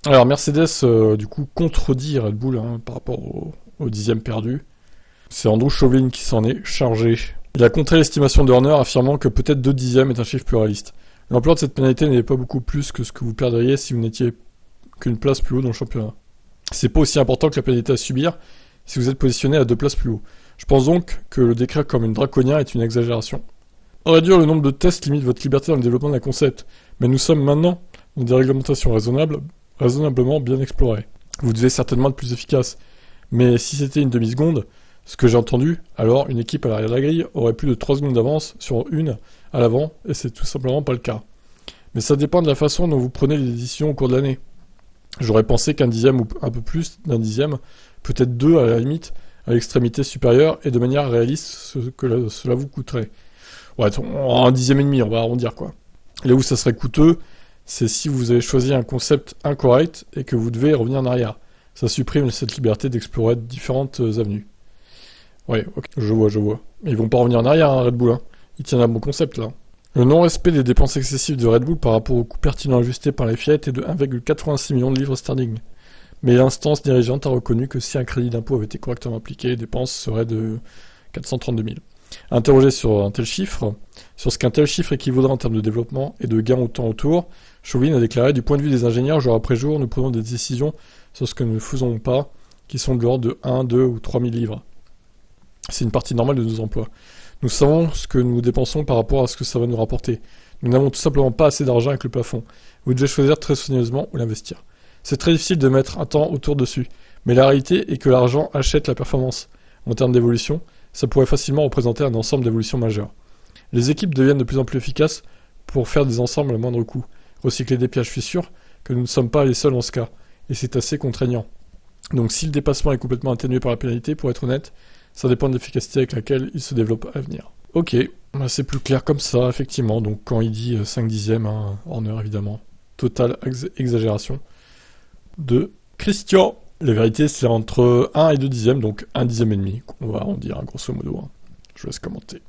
Alors Mercedes, du coup, contredit Red Bull par rapport au dixième perdu. C'est Andrew Chauvelin qui s'en est chargé. Il a contré l'estimation de Horner, affirmant que peut-être 2 dixièmes est un chiffre plus réaliste. L'ampleur de cette pénalité n'est pas beaucoup plus que ce que vous perdriez si vous n'étiez qu'une place plus haut dans le championnat. C'est pas aussi important que la pénalité à subir si vous êtes positionné à 2 places plus haut. Je pense donc que le décrire comme une draconien est une exagération. Réduire le nombre de tests limite votre liberté dans le développement d'un concept, mais nous sommes maintenant dans des réglementations raisonnablement bien explorées. Vous devez certainement être plus efficace, mais si c'était une demi-seconde, ce que j'ai entendu, alors une équipe à l'arrière de la grille aurait plus de 3 secondes d'avance sur une à l'avant, et c'est tout simplement pas le cas. Mais ça dépend de la façon dont vous prenez les décisions au cours de l'année. J'aurais pensé qu'un dixième ou un peu plus d'un dixième, peut-être 2 à la limite, à l'extrémité supérieure, et de manière réaliste ce que cela vous coûterait. Ouais, un dixième et demi, on va arrondir quoi. Là où ça serait coûteux, c'est si vous avez choisi un concept incorrect et que vous devez revenir en arrière. Ça supprime cette liberté d'explorer différentes avenues. Ouais, ok, je vois. Mais ils vont pas revenir en arrière, Red Bull. Ils tiennent un bon concept, là. Le non-respect des dépenses excessives de Red Bull par rapport au coût pertinent ajusté par les FIA était de 1,86 million de livres sterling. Mais l'instance dirigeante a reconnu que si un crédit d'impôt avait été correctement appliqué, les dépenses seraient de 432 000. Interrogé sur ce qu'un tel chiffre équivaudrait en termes de développement et de gains au temps autour, Chauvelin a déclaré: du point de vue des ingénieurs, jour après jour, nous prenons des décisions sur ce que nous ne faisons pas, qui sont de l'ordre de 1, 2 ou 3 000 livres. C'est une partie normale de nos emplois. Nous savons ce que nous dépensons par rapport à ce que ça va nous rapporter. Nous n'avons tout simplement pas assez d'argent avec le plafond. Vous devez choisir très soigneusement où l'investir. C'est très difficile de mettre un temps autour dessus, mais la réalité est que l'argent achète la performance. En termes d'évolution, ça pourrait facilement représenter un ensemble d'évolutions majeures. Les équipes deviennent de plus en plus efficaces pour faire des ensembles à moindre coût. Recycler des pièges, je suis sûr que nous ne sommes pas les seuls en ce cas, et c'est assez contraignant. Donc si le dépassement est complètement atténué par la pénalité, pour être honnête, ça dépend de l'efficacité avec laquelle il se développe à l'avenir. Ok, c'est plus clair comme ça, effectivement. Donc quand il dit 5 dixièmes, Horner évidemment, totale exagération de Christian. La vérité, c'est entre 1 et 2 dixièmes, donc 1 dixième et demi. On va en dire grosso modo. Je vous laisse commenter.